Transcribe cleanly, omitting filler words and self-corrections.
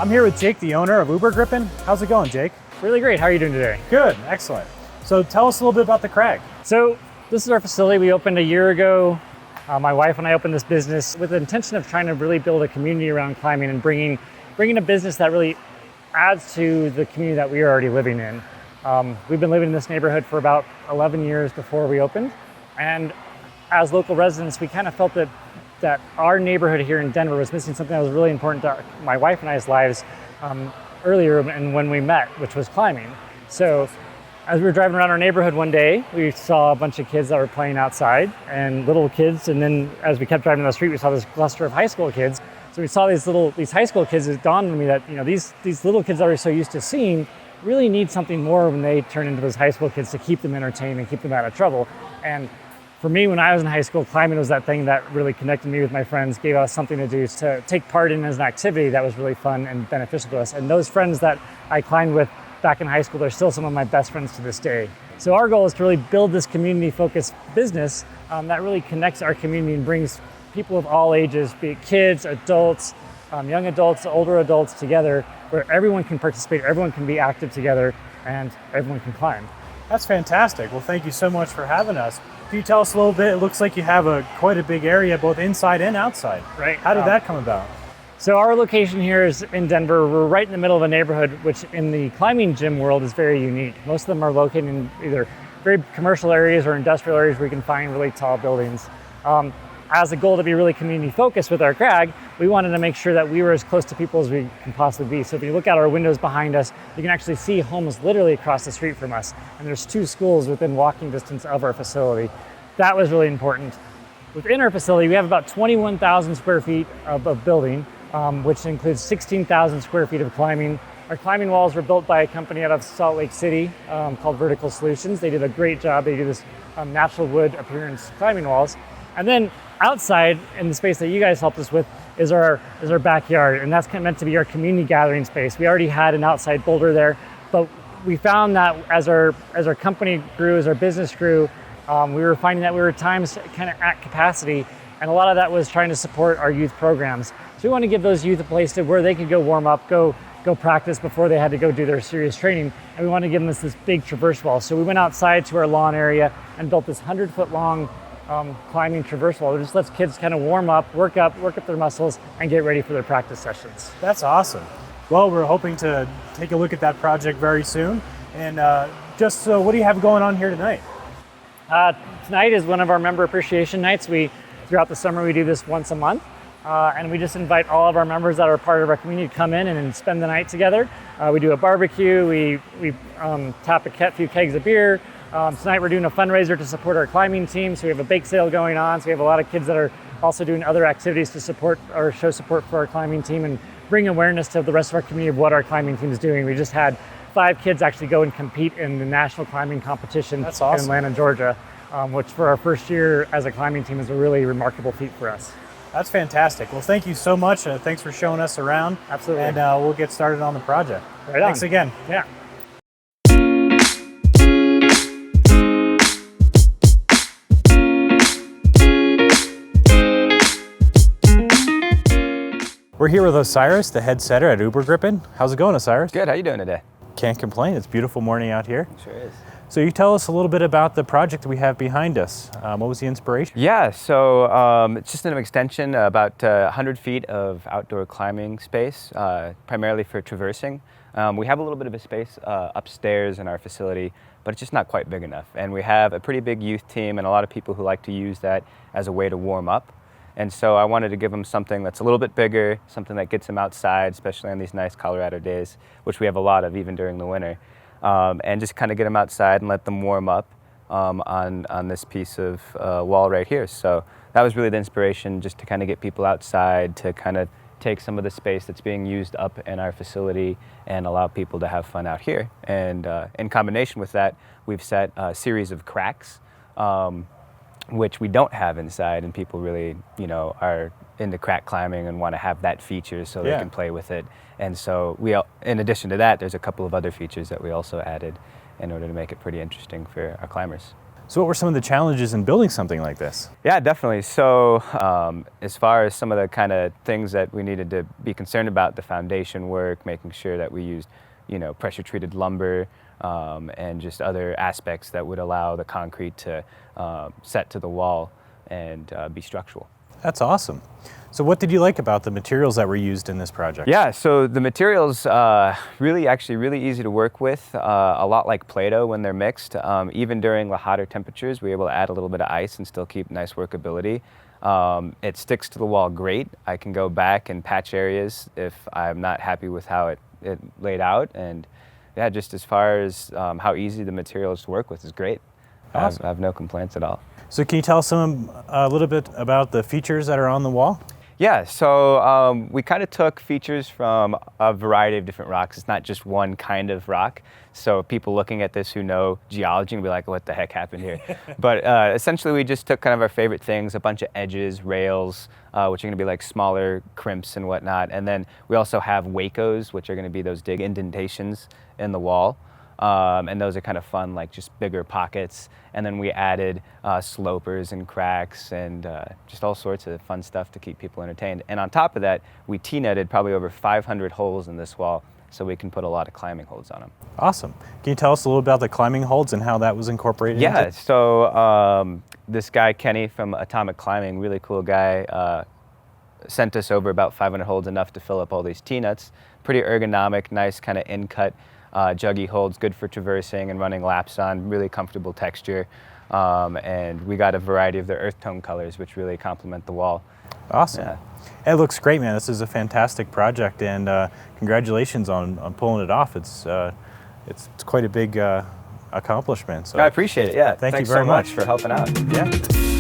I'm here with Jake, the owner of Übergrippen. How's it going, Jake? Really great. How are you doing today? Good, excellent. So tell us a little bit about the Crag. So this is our facility. We opened a year ago. My wife and I opened this business with the intention of trying to really build a community around climbing and bringing a business that really adds to the community that we are already living in. We've been living in this neighborhood for about 11 years before we opened. And as local residents, we kind of felt that our neighborhood here in Denver was missing something that was really important to my wife and I's lives earlier and when we met, which was climbing. So as we were driving around our neighborhood one day, we saw a bunch of kids that were playing outside, and little kids. And then as we kept driving down the street, we saw this cluster of high school kids. So we saw these high school kids. It dawned on me that these little kids that we're so used to seeing really need something more when they turn into those high school kids to keep them entertained and keep them out of trouble. And for me, when I was in high school, climbing was that thing that really connected me with my friends, gave us something to do, to take part in as an activity that was really fun and beneficial to us. And those friends that I climbed with back in high school, they're still some of my best friends to this day. So our goal is to really build this community-focused business that really connects our community and brings people of all ages, be it kids, adults, young adults, older adults together, where everyone can participate, everyone can be active together, and everyone can climb. That's fantastic. Well, thank you so much for having us. Can you tell us a little bit? It looks like you have quite a big area, both inside and outside. Right. How did that come about? So our location here is in Denver. We're right in the middle of a neighborhood, which in the climbing gym world is very unique. Most of them are located in either very commercial areas or industrial areas where you can find really tall buildings. As a goal to be really community focused with our Crag, we wanted to make sure that we were as close to people as we can possibly be. So if you look out our windows behind us, you can actually see homes literally across the street from us. And there's 2 schools within walking distance of our facility. That was really important. Within our facility, we have about 21,000 square feet of building, which includes 16,000 square feet of climbing. Our climbing walls were built by a company out of Salt Lake City called Vertical Solutions. They did a great job. They do this natural wood appearance climbing walls. And then outside, in the space that you guys helped us with, is our backyard, and that's meant to be our community gathering space. We already had an outside boulder there, but we found that as our company grew, as our business grew, we were finding that we were at times kind of at capacity, and a lot of that was trying to support our youth programs. So we want to give those youth a place where they could go warm up, go practice before they had to go do their serious training, and we want to give them this big traverse wall. So we went outside to our lawn area and built this 100-foot long climbing traverse wall. It just lets kids kind of warm up, work up their muscles, and get ready for their practice sessions. That's awesome. Well, we're hoping to take a look at that project very soon. And what do you have going on here tonight? Tonight is one of our member appreciation nights. Throughout the summer, we do this once a month. And we just invite all of our members that are part of our community to come in and spend the night together. We do a barbecue, we tap a few kegs of beer. Tonight we're doing a fundraiser to support our climbing team, so we have a bake sale going on. So we have a lot of kids that are also doing other activities to support or show support for our climbing team and bring awareness to the rest of our community of what our climbing team is doing. We just had 5 kids actually go and compete in the national climbing competition. That's awesome. In Atlanta, Georgia, which for our first year as a climbing team is a really remarkable feat for us. That's fantastic. Well, thank you so much. Thanks for showing us around. Absolutely. And we'll get started on the project. Right on. Thanks again. Yeah. We're here with Osiris, the head setter at Übergrippen. How's it going, Osiris? Good. How you doing today? Can't complain. It's a beautiful morning out here. Sure is. So you tell us a little bit about the project we have behind us. What was the inspiration? Yeah, so it's just an extension, about 100 feet of outdoor climbing space, primarily for traversing. We have a little bit of a space upstairs in our facility, but it's just not quite big enough. And we have a pretty big youth team and a lot of people who like to use that as a way to warm up. And so I wanted to give them something that's a little bit bigger, something that gets them outside, especially on these nice Colorado days, which we have a lot of even during the winter. And just kind of get them outside and let them warm up on this piece of wall right here. So that was really the inspiration, just to kind of get people outside, to kind of take some of the space that's being used up in our facility and allow people to have fun out here. And in combination with that, we've set a series of cracks, which we don't have inside, and people really, are into crack climbing and want to have that feature so they can play with it. And so in addition to that, there's a couple of other features that we also added in order to make it pretty interesting for our climbers. So what were some of the challenges in building something like this? Yeah, definitely. So as far as some of the kind of things that we needed to be concerned about, the foundation work, making sure that we used, pressure treated lumber, and just other aspects that would allow the concrete to set to the wall and be structural. That's awesome. So what did you like about the materials that were used in this project? Yeah, so the materials really easy to work with, a lot like Play-Doh when they're mixed. Even during the hotter temperatures, we're able to add a little bit of ice and still keep nice workability. It sticks to the wall great. I can go back and patch areas if I'm not happy with how it laid out. And yeah, just as far as how easy the materials to work with is great. Awesome. I have no complaints at all. So can you tell us a little bit about the features that are on the wall? Yeah, so we kind of took features from a variety of different rocks. It's not just one kind of rock. So people looking at this who know geology will be like, what the heck happened here? But essentially we just took kind of our favorite things, a bunch of edges, rails, which are going to be like smaller crimps and whatnot. And then we also have wacos, which are going to be those dig indentations in the wall. And those are kind of fun, like just bigger pockets. And then we added slopers and cracks and just all sorts of fun stuff to keep people entertained. And on top of that, we T-netted probably over 500 holes in this wall, so we can put a lot of climbing holds on them. Awesome. Can you tell us a little about the climbing holds and how that was incorporated? Yeah, so this guy, Kenny from Atomic Climbing, really cool guy, sent us over about 500 holds, enough to fill up all these T-nuts. Pretty ergonomic, nice kind of in-cut juggy holds, good for traversing and running laps on, really comfortable texture. And we got a variety of their earth tone colors, which really complement the wall. Awesome. Yeah. It looks great, man. This is a fantastic project, and congratulations on pulling it off. It's quite a big accomplishment. So I appreciate it, yeah. Thanks you very so much much for helping out. Yeah.